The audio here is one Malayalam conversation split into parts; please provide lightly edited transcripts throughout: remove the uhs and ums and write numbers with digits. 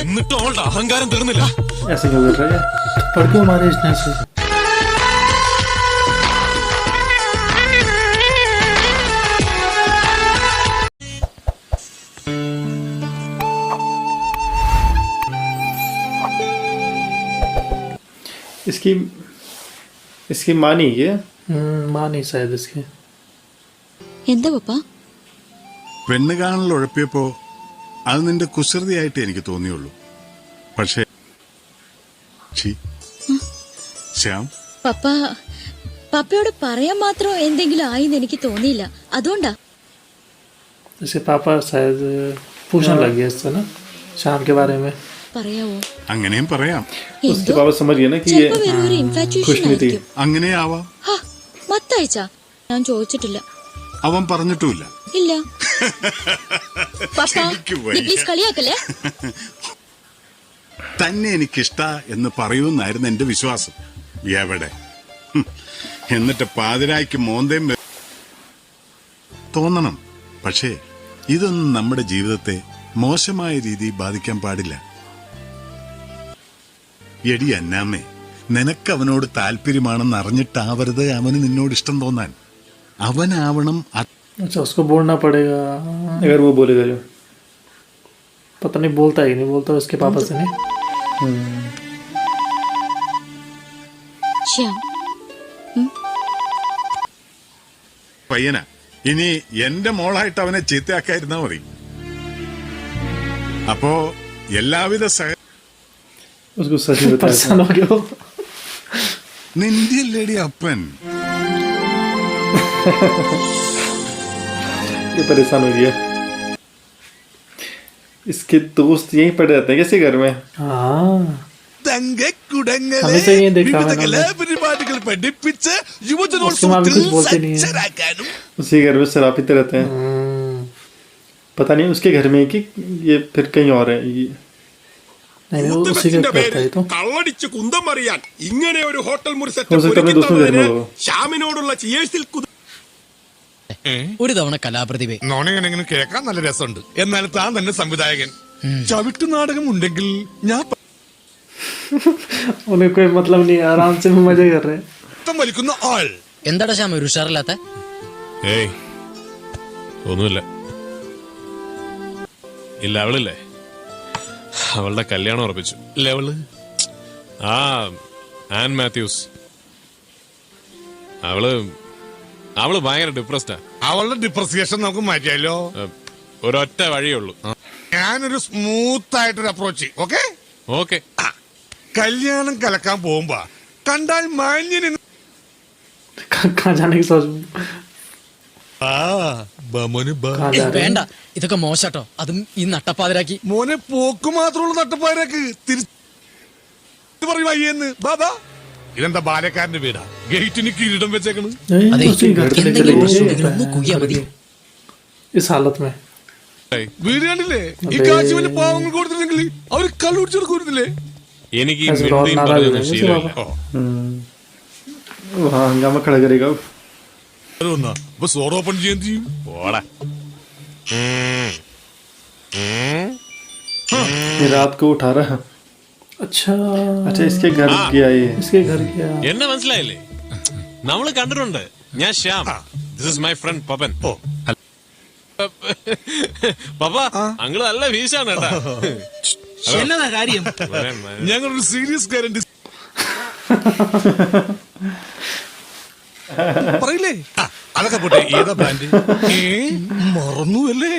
എന്നിട്ട് അവളുടെ അഹങ്കാരം തീർന്നില്ല. ऐसे क्यों कर रहा है? पढ़ क्यों मारे इसने ऐसे? इसकी इसकी माँ नहीं है? माँ नहीं शायद इसकी. എന്താ പപ്പ? പെണ്ണ് കാണൽ ഉഴപ്പിയപ്പോ അത് നിന്റെ കുസൃതിയായിട്ട് എനിക്ക് തോന്നിയുള്ളൂ. പക്ഷേ ശ്യാം, പപ്പയോട് പറയാൻ മാത്രം എന്തെങ്കിലും ആയിന്ന് എനിക്ക് തോന്നിയില്ല, അതുകൊണ്ടാ. इसके पापा शायद पूछने लग गया इससे ना शाम के बारे में. പറയാവോ? അങ്ങനെയും പറയാം. उसके पापा समझ गए ना कि ये खुश नहीं थी. അങ്ങനെ ആവാം. മത്തയച്ച ഞാൻ ചോദിച്ചിട്ടില്ല. അവൻ പറഞ്ഞിട്ടുമില്ല. ഇല്ല. പപ്പ പ്ലീസ് കളിയാക്കല്ലേ. തന്നെ എനിക്കിഷ്ട എന്ന് പറയൂന്നായിരുന്നു എന്റെ വിശ്വാസം. എവിടെ? എന്നിട്ട് പാതിരായ്ക്ക് മോന്തയും തോന്നണം. പക്ഷേ ഇതൊന്നും നമ്മുടെ ജീവിതത്തെ മോശമായ രീതിയിൽ ബാധിക്കാൻ പാടില്ല. എടി അന്നാമ്മേ, നിനക്കവനോട് താല്പര്യമാണെന്ന് അറിഞ്ഞിട്ടാവരുത് അവന് നിന്നോട് ഇഷ്ടം തോന്നാൻ. അവനാവണം. अच्छा उसको बोलना पड़ेगा अगर वो बोलेगा. जो पता नहीं बोलता ही नहीं बोलता उसके पापा से नहीं. ശ്യാം പയ്യന ഇനി എന്റെ മോളായിട്ട് അവനെ ചീത്തയാക്കായിരുന്നാ മതി. അപ്പോ എല്ലാവിധ उसको सच में परेशान हो गया. നിന്റെ ലേഡി അപ്പൻ ये परेशान हो गया. इसके दोस्त यहीं पड़े रहते हैं कैसे घर में. हाँ हमेशा ये देखा मैंने. उसकी माँ भी कुछ बोलती नहीं है. उसी घर में शराब पीते रहते हैं. पता नहीं उसके घर में कि ये फिर कहीं और है. नहीं वो उसी का करता है. तो കള്ളടിച്ച് കുന്തം അറിയാൻ ഇങ്ങനെ ഒരു ഹോട്ടൽ മുറി ശ്യാമിനോടുള്ള ചിയേഴ്സിൽ ഒരു തവണ കലാപ്രതിഭ നോണെങ്ങനെ കേൾക്കാൻ നല്ല രസമുണ്ട്. എന്നാൽ താൻ തന്നെ സംവിധായകൻ. ചവിട്ടു നാടകം ഉണ്ടെങ്കിൽ ഞാൻ उन्हें कोई मतलब नहीं, आराम से मजे कर रहे हैं. വലിക്കുന്ന ആൾ. എന്താടാ ശ്യാമ ഒരു ഉഷാറില്ലാത്ത? ഏയ് ഒന്നുമില്ല. ഇല്ല അവളില്ലേ, അവളുടെ കല്യാണം ഉറപ്പിച്ചു. ഇല്ല അവള് ആ ആൻ മാത്യൂസ്, അവള് ഭയങ്കര ഡിപ്രസ്ഡാ. അവളുടെ ഡിപ്രസിയേഷൻ നമുക്ക് മാറ്റിയാലോ? ഒരൊറ്റ വഴിയുള്ളൂ. ഞാനൊരു സ്മൂത്ത് ആയിട്ടൊരു അപ്രോച്ച്. Okay okay. കല്യാണം കലക്കാൻ പോകുമ്പോ കണ്ടാൽ മാന്യന് कहाँ जाने की सोच. വേണ്ട, ഇതൊക്കെ മോശട്ടോ. അതും ഈ നട്ടപ്പാതിരാക്കി. മോനെ പോക്ക് മാത്രമുള്ള നട്ടപ്പാരക്ക് തിരിച്ചു പറയും അയ്യെന്ന്. ബാബാ ഇതെന്താ ബാലക്കാരന്റെ വീടാ? ഗേറ്റിന് കിരീടം വെച്ചേക്കണ്. അതെ, उसी घर से എന്തെങ്കിലും चले പ്രശ്നമുണ്ടെങ്കിൽ ഒന്ന് കുയ്യാ മതി. इस हालत में വീട് കണ്ടില്ലേ? ഈ കാശ് വലിയ പാവങ്ങൾ കൊടുത്തില്ലെങ്കിൽ അവര് കള്ളുടിച്ചെടുക്കുന്നില്ലേ? എനിക്ക് ഈ മിണ്ടിയും പറഞ്ഞൊന്നും ശീലമില്ല. वहाँ हंगामा खड़ा करेगा. അപ്പൊ സോർ ഓപ്പൺ ചെയ്യാൻ ചെയ്യും. ഓടാ. ये रात को उठा रहा. अच्छा अच्छा इसके घर गया ये. इसके घर गया. എന്നെ മനസ്സിലായില്ലേ? നമ്മള് കണ്ടിട്ടുണ്ട്. ഞാൻ Shyam. This is my friend Pappan. പപ്പ അങ്ങള് നല്ല വീശാണ് കേട്ടാ. എന്നതാ കാര്യം? ഞങ്ങളൊരു സീരിയസ് ഗ്യാരണ്ടി പറയില്ലേ? അതൊക്കെ പോട്ടെ. ഏതാ ബ്രാൻഡ്? മറന്നു അല്ലേ?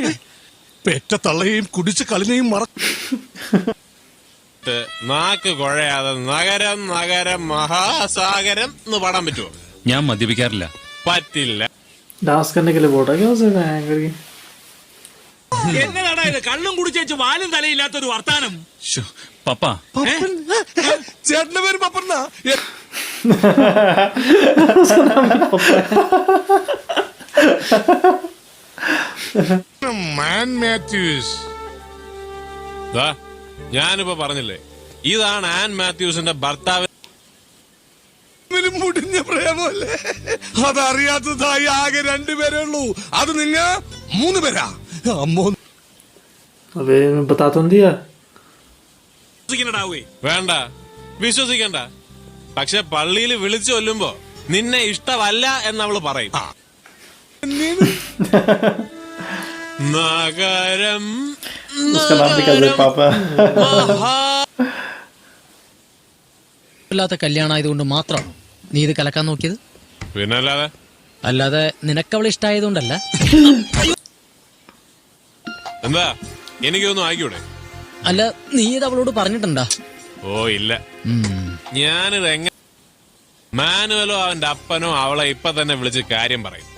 പെറ്റ തള്ളയെയും കുടിച്ച് കളിനെയും നാക്ക് കുഴയാതെ നഗരം നഗരം മഹാസാഗരം എന്ന് പാടാൻ പറ്റുമോ? ഞാൻ മദ്യപിക്കാറില്ല. പറ്റില്ല. डांस करने के लिए बोल रहा है क्या उसे करके. എന്നതാടാ ഇത്? കള്ളും കുടിച്ചേച്ച് വാലും തലയില്ലാത്തൊരു വർത്താനം. പപ്പ ചേട്ടന്റെ പേര് പപ്പന്നാ? മാൻ മാത്യൂസ്. ഞാനിപ്പോ പറഞ്ഞില്ലേ, ഇതാണ് ആൻ മാത്യൂസിന്റെ ഭർത്താവ്. മുടിഞ്ഞ പ്രേമല്ലേ? അതറിയാത്തതായി ആകെ 2 പേരേ ഉള്ളൂ. അത് നിങ്ങ 3 പേരാ. അമ്മോ अबे मैं बता तो दिया വേണ്ട, വിശ്വസിക്കണ്ട. പക്ഷെ പള്ളിയിൽ വിളിച്ചു കൊല്ലുമ്പോ നിന്നെ ഇഷ്ടമല്ല എന്നവള് പറയും. നഗരം उसका नाम निकाल दे पापा ഇല്ലാത്ത കല്യാണമായതുകൊണ്ട് മാത്രമാണ് നീ ഇത് കലക്കാൻ നോക്കിയത്? പിന്നല്ലാതെ അല്ലാതെ നിനക്കവളെ ഇഷ്ടമായതുകൊണ്ടല്ല. എന്താ, എനിക്കൊന്നും ആയിക്കൂടെ? അല്ല, നീ ഇത് അവളോട് പറഞ്ഞിട്ടുണ്ടാ? ഓ ഇല്ല. ഞാനിത് എങ്ങനെ മാനുവലോ അവന്റെ അപ്പനോ അവളെ ഇപ്പൊ തന്നെ വിളിച്ച് കാര്യം പറയും.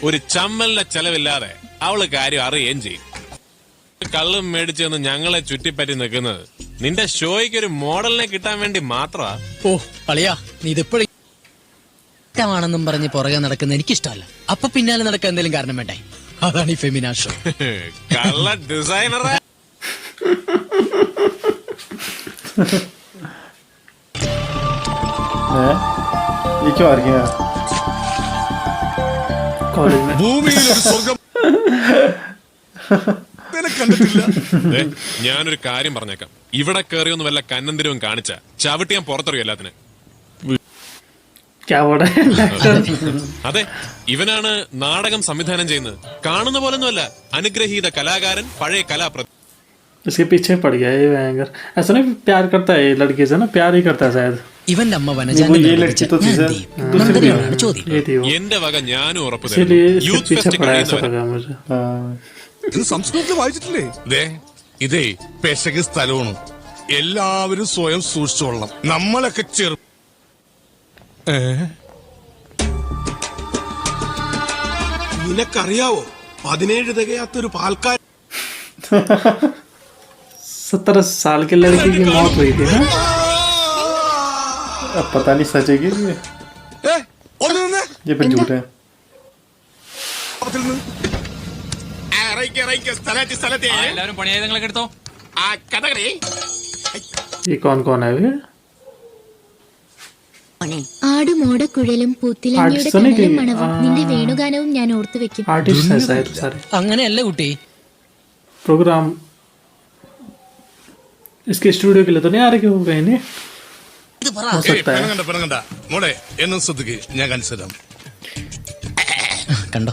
ഒരു ചമ്മലിന്റെ ചെലവില്ലാതെ അവള് കാര്യം അറിയുകയും ചെയ്യും. കള്ളും മേടിച്ചെന്ന് ഞങ്ങളെ ചുറ്റിപ്പറ്റി നിൽക്കുന്നത് നിന്റെ ഷോയ്ക്ക് ഒരു മോഡലിനെ കിട്ടാൻ വേണ്ടി മാത്രമാ. ഓ അളിയാ, നീ ഇതിപ്പോഴും ഇഷ്ടമാണെന്നും പറഞ്ഞ് പുറകെ നടക്കുന്ന എനിക്കിഷ്ടമല്ല. അപ്പൊ പിന്നാലെ നടക്കാൻ എന്തെങ്കിലും കാരണം വേണ്ടേ? അതാണ് ഈ ഫെമിനാ ഷോ. കള്ള ഡിസൈനറെ. ये क्यों आ गया कॉलेज में ഭൂമിയിൽ ഒരു സ്വർഗം കണ്ടിട്ടില്ല. ഞാനൊരു കാര്യം പറഞ്ഞേക്കാം. ഇവിടെ കയറിയൊന്നും വല്ല കന്നന്തിരവും കാണിച്ച ചവിട്ടി ഞാൻ പുറത്തറിയും എല്ലാത്തിനും. क्या बोल रहा है അതെ, ഇവനാണ് നാടകം സംവിധാനം ചെയ്യുന്നത്. കാണുന്ന പോലൊന്നുമല്ല, അനുഗ്രഹീത കലാകാരൻ, പഴയ കലാപ്രതി. इसके पीछे पड़ गया ये भयंकर ऐसा नहीं प्यार करता है ये लड़के से ना प्यार ही करता है शायद ഇവന്റെ അമ്മ वो വനജാനെ ये लड़की तो थी सर दूसरी थी वो। ചോദ്യം. ये थी वो എന്റെ വക ഞാനും ഉറപ്പ് इसीलिए തരുന്നു. इसके യൂത്ത് पीछे ഫെസ്റ്റ് पड़ा ऐसा കഴിയുന്നവരെ लगा मुझे ഇത് സംസ്കൃതത്തിൽ വായിച്ചിട്ടില്ലേ? ദേ, ഇതേ പെശക് സ്ഥലമാണ്. എല്ലാവരും സ്വയം സൂക്ഷിച്ചോളണം. നമ്മളൊക്കെ ചെറു നിനക്കറിയാവോ 17 തികയാത്തൊരു പാൽക്കാരൻ 17 साल के लड़की की मौत हुई थी ना अब पता नहीं सचेगी ये ഏ, ഒന്ന് നിന്നേ. ये फिर झूठ है അതിൽ നിന്ന് എല്ലാവരും പണിയായുധങ്ങളൊക്കെ എടുത്തോ. ये कौन कौन है ये ആടുമോടക്കുഴലും പൂത്തിലഞ്ഞയുടെ Artist ആണ് കനലും ഇത്. മണവും നിന്റെ വേണുഗാനവും ഞാൻ ഓർത്തു വെക്കും. आर्टिस्ट है शायद सारे അങ്ങനെയല്ല കുട്ടി. प्रोग्राम इसके स्टूडियो के लिए तो नहीं आ रहे हो गए नहीं ഇത് പറ. हो ഏയ്, सकता है പിണങ്ങണ്ട മോളെ, എന്നും ശ്രദ്ധിക്ക്, ഞാൻ കാണിച്ചു തരാം. കണ്ടോ,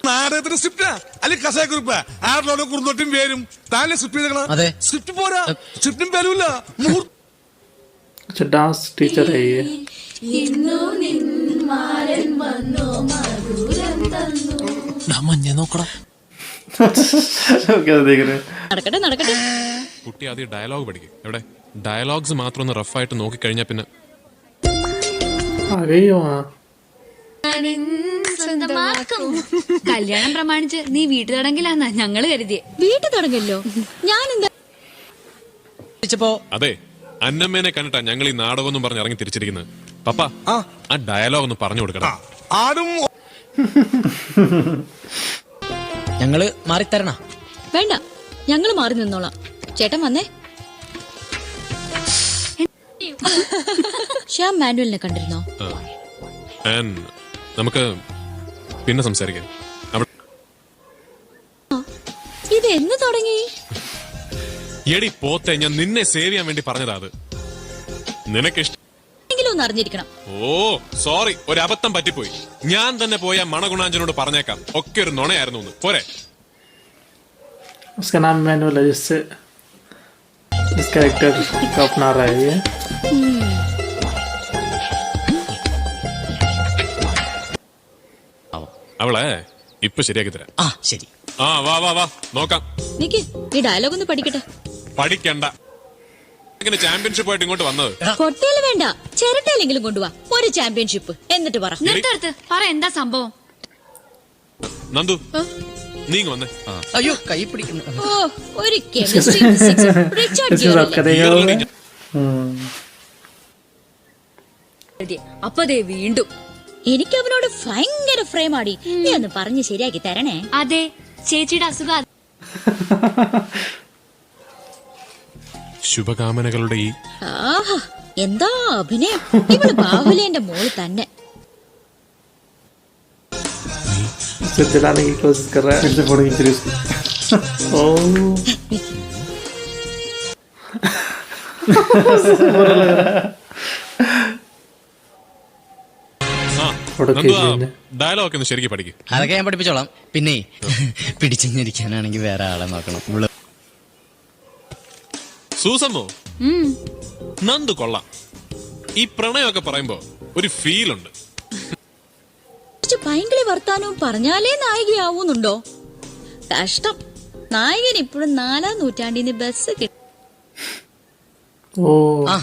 നാടകത്തിന്റെ സ്ക്രിപ്റ്റാ അല്ലെ കസായ കുറിപ്പാ? ആറിലോടെ കുറുന്തോട്ടും പേരും താനെ സ്ക്രിപ്റ്റ് ചെയ്തേക്കണം. അതെ. സ്ക്രിപ്റ്റ് പോരാ, സ്ക്രിപ്റ്റും പേരുമില്ല. अच्छा डांस टीचर है ये മഞ്ഞ നോക്കടാ. क्या देख रहे हैं നടക്കട്ടെ നടക്കട്ടെ. കുട്ടി ആദ്യം ഡയലോഗ് പഠിക്കും. എവിടെ ഡയലോഗ്സ് മാത്രം ഒന്ന് റഫായിട്ട് നോക്കിക്കഴിഞ്ഞാ പിന്നെ आ गई है वहाँ കല്യാണം പ്രമാണിച്ച് നീ വീട്ടുതടങ്കിലാന്നാ ഞങ്ങള് കരുതിയെ. വീട്ടു തുടങ്ങല്ലോ. ഞാനെന്താ ചോദിച്ചപ്പോ അതെ, അന്നമ്മേനെ കണ്ടിട്ടാ ഞങ്ങൾ ഈ നാടകം എന്നും പറഞ്ഞ് ഇറങ്ങി തിരിച്ചിരിക്കുന്നത്. പപ്പ ആ ഡയലോഗ് ഒന്ന് പറഞ്ഞു കൊടുക്കണം. ആരും ഞങ്ങള് മാറിത്തരണ. വേണ്ട, ഞങ്ങൾ മാറി നിന്നോളാം. ചേട്ടൻ വന്നേ. ശ്യാം മാനുവലിനെ കണ്ടിരുന്നോ? And നമുക്ക് പിന്നെ സംസാരിക്കാം. ഇത് എന്ന് തുടങ്ങി? എടി പോത്തെ, ഞാൻ നിന്നെ സേവ് ചെയ്യാൻ വേണ്ടി പറഞ്ഞതാ. അത് നിനക്കിഷ്ടം എങ്കിലും ഒന്ന് അറിഞ്ഞിരിക്കണം. ഓ സോറി, ഒരു അബദ്ധം പറ്റിപ്പോയി. ഞാൻ തന്നെ പോയ മണഗുണാഞ്ചനോട് പറഞ്ഞേക്കാം ഒക്കെ ഒരു നുണയായിരുന്നു എന്ന്. പോരെ? उसका नाम मैनुअल है जिससे इस कैरेक्टर को अपना रहा है ये അവളെ ഇപ്പൊ ശരിയാക്കി തരാം. ആ ശരി. ആ വാ വാ വാ നോക്കാം. നിക്ക്, ഈ ഡയലോഗ് ഒന്ന് പഠിക്കട്ടെ. പഠിക്കണ്ട, ഇങ്ങനെ ചാമ്പ്യൻഷിപ്പ് ആയിട്ട് ഇങ്ങോട്ട് വന്നത്. കൊട്ടയില് വേണ്ട, ചിരട്ടയിലെങ്കിലും കൊണ്ടുപോവാ. ഒരു ചാമ്പ്യൻഷിപ്പ് എന്നിട്ട് പറ. നിർത്തടുത്ത് പറ എന്താ സംഭവം. നന്ദു, നീങ്ങ വന്നേ. അയ്യോ, കൈ പിടിക്കുന്നു. ഓ, ഒരു chemistry, physics, റിച്ചാർഡ് इसके साथ ജിയോറില്ലേ? करेगा അപ്പൊ ദേ വീണ്ടും എനിക്ക് അവനോട് ഭയങ്കര ഫ്രെയിം ആടി. നീ ഒന്ന് പറഞ്ഞ് ശരിയാക്കി തരണേ. അതെ, ചേച്ചിയുടെ അസുഖം ശുഭകാമനകളുടെ ഈ ആഹാ, എന്താ അഭിനയം. ഇവള് ബാഹുലേന്റെ മോള് തന്നെ. उसे दिलाने की कोशिश कर रहा है, फिर से फोटो खींच रही है उसकी। ओह बुरा लग रहा है। ആ फोटो खींच लेंगे। ഡയലോഗ് ഒന്ന് ശരിക്കും പഠിക്കും. അതൊക്കെ ഞാൻ പഠിപ്പിച്ചോളാം. പിന്നെ പിടിച്ചിരിക്കാനാണെങ്കിൽ വേറെ ആളെ നോക്കണം. സൂസമ്മോ നന്ദു കൊള്ളാം. ഈ പ്രണയമൊക്കെ പറയുമ്പോ ഒരു ഫീൽ ഉണ്ട്. ഭയങ്കര വർത്താനവും പറഞ്ഞാലേ നായികയാവൂന്നുണ്ടോ? കഷ്ടം. നായകൻ ഇപ്പോഴും 4-ാം നൂറ്റാണ്ടിന് ബസ് കിട്ടും. ആ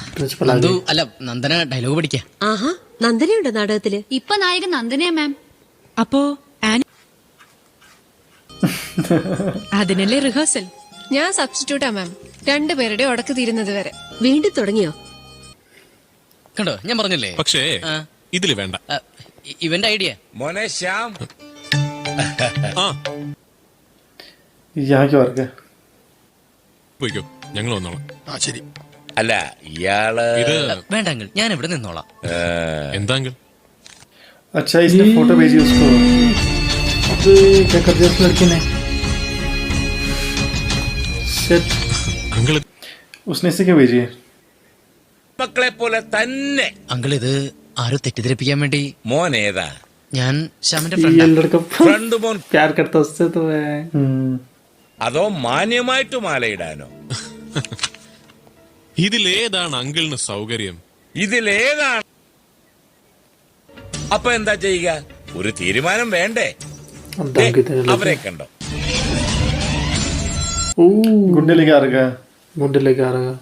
നന്ദു അല്ല നന്ദന ഡയലോഗ് പഠിക്കാം. ആഹാ, നന്ദനയുണ്ട് നാടകത്തില്. ഇപ്പൊ നായകൻ നന്ദനയാ മാം. അപ്പോ അതിനല്ലേ റിഹേഴ്സൽ. ഞാൻ സബ്സ്റ്റിറ്റ്യൂട്ടാ മാം. രണ്ടുപേരുടെ ഉടക്ക് തീരുന്നത് വരെ. വീണ്ടും തുടങ്ങിയോ? കണ്ടോ ഞാൻ പറഞ്ഞല്ലേ. പക്ഷേ ഇതില് വേണ്ട. ഇവന്റെ ഐഡിയ മോനെ ശ്യാം. ആ यहाँ क्या वर्क है? പോയിക്കോ, ഞങ്ങൾ വന്നോളാം. ആ ശരി. അല്ല ഇയാള് ഇത് വേണ്ട അങ്കിൾ, ഞാൻ ഇവിടെ നിന്നോളാം. എന്താങ്കിൽ अच्छा इसने फोटो भेजी उसको। अब क्या कर दिया उस लड़की ने? Shit. അങ്കിൾ उसने इसे क्यों भेजी है? മക്കളെ പോലെ തന്നെ. അങ്കിൾ ഇത് ആരോ തെറ്റിദ്ധരിപ്പിക്കാൻ വേണ്ടി. മോൻ ഏതാ? ഞാൻ ശ്യാമിന്റെ ये ഫ്രണ്ട്. लड़का ഫ്രണ്ട് മോൻ प्यार करता उससे तो है। അതോ മാന്യമായിട്ട് മാലയിടാനോ? ഇതിലേതാണ് അങ്കിളിന് സൗകര്യം? ഇതിലേതാണ്? അപ്പൊ എന്താ ചെയ്യുക? ഒരു തീരുമാനം വേണ്ടേ? अब दाम कितने അവരെ लगे? കണ്ടോ? गुंडे लेके आ रहा है। गुंडे लेके आ रहा है।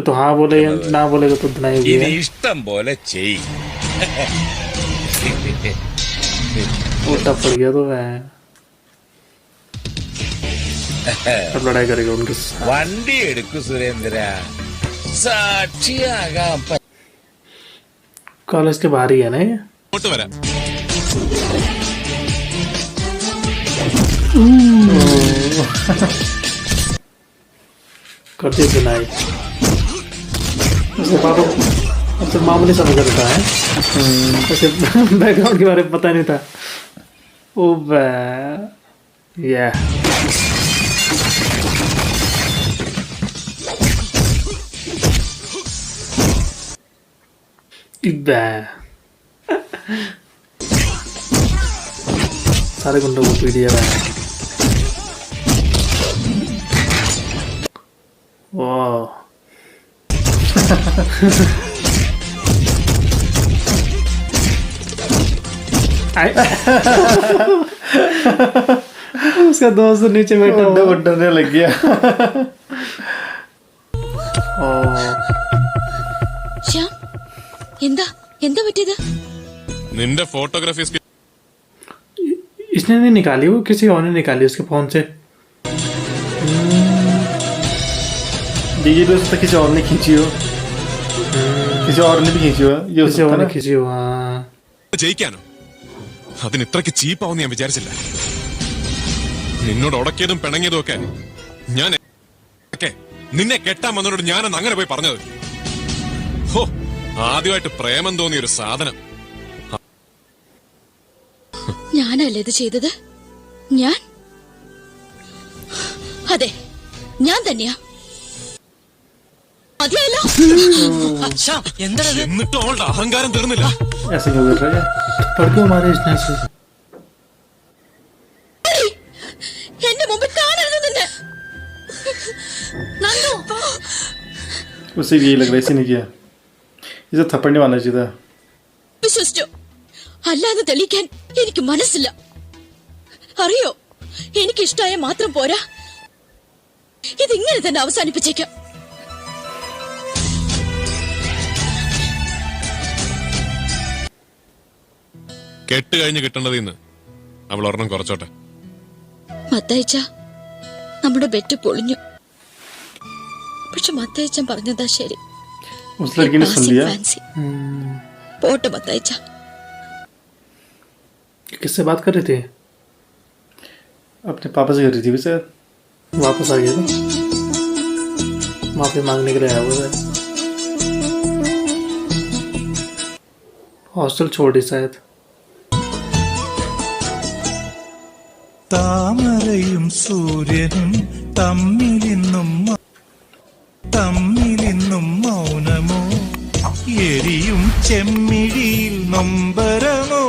तो हाँ बोले या ना बोलेगा तो बनाई हुई ഇനി है। ഇഷ്ടം പോലെ ചെയ്. उल्टा पड़ गया तो है। अब लड़ाई करेगा उनके साथ। വണ്ടി എടുക്കു സുരേന്ദ്ര. സാക്ഷിയാകാം. कॉलेज के बाहर ही है ना ये? അങ്ങോട്ട് വരാം. करते सुनाई। उसके बाद अब तो मामूली समझ रहा है। ऐसे बैकग्राउंड के बारे में पता नहीं था। ओ या सारे गुंडों को पीट दिया है। वाह उसका दोस्त नीचे बैठा डरने लग गया। ശ്യാം, എന്താ എന്താ പറ്റിയത്? നിന്റെ ഫോട്ടോഗ്രാഫി इसने नहीं निकाली, वो किसी और ने निकाली उसके फोन से। देखिए दोस्त किसी और ने खींची हो, किसी और ने भी खींची हो, ये किसी और ने खींची हो। हाँ ജയിക്കാനോ? അതിന് ഇത്രയ്ക്ക് ചീപ്പാവെന്ന് ഞാൻ വിചാരിച്ചില്ല. നിന്നോട് ഉടക്കിയതും പിണങ്ങിയതും ഒക്കെ ഞാൻ നിന്നെ കെട്ടാൻ വന്നവരോട് ഞാനന്ന് അങ്ങനെ പോയി പറഞ്ഞത്. ഹോ, ആദ്യമായിട്ട് പ്രേമം തോന്നിയ ഒരു സാധനം. ഞാനല്ലേ ഇത് ചെയ്തത്? ഞാൻ അതെ, ഞാൻ തന്നെയാ. മതിയായല്ലോ. എന്താ എന്നിട്ടും അവളുടെ അഹങ്കാരം തീർന്നില്ല. ऐसे क्यों कर रहा है? पढ़ क्यों मारे इसने ऐसे? എന്റെ മുമ്പിൽ കാണരുത് നിന്നെ. നന്ദു, उसे भी यही लग रहा है, इसी ने किया। इसे थप्पड़ नहीं मारना चाहिए था। വിശ്വസിച്ചോ? അല്ലാതെ തെളിയിക്കാൻ എനിക്ക് മനസ്സില്ല. അറിയോ, എനിക്കിഷ്ടായ മാത്രം പോരാ, ഇതിങ്ങനെ തന്നെ അവസാനിപ്പിച്ചേക്കാം. കെട്ട് കഴിഞ്ഞ് കിട്ടേണ്ടത് ഇന്ന് അവൾ ഒരെണ്ണം കുറച്ചോട്ടെ. മത്തയച്ച, നമ്മുടെ ബെറ്റ് പൊളിഞ്ഞു. പക്ഷെ മത്തയച്ചൻ പറഞ്ഞതാ ശരി. उस लड़की ने सुन लिया। പോട്ടെ മത്തയച്ച. किससे बात कर रहे थे? अपने पापा से कर रही थी वैसे। वापस आ गया था, माफी मांगने के लिए आया हुआ है। हॉस्टल छोड़ दी शायद। താമരയും സൂര്യനും തമ്മിലിന്നും മൗനമോ എരിയും ചെമ്മിഴിയിൽ നൊമ്പരമോ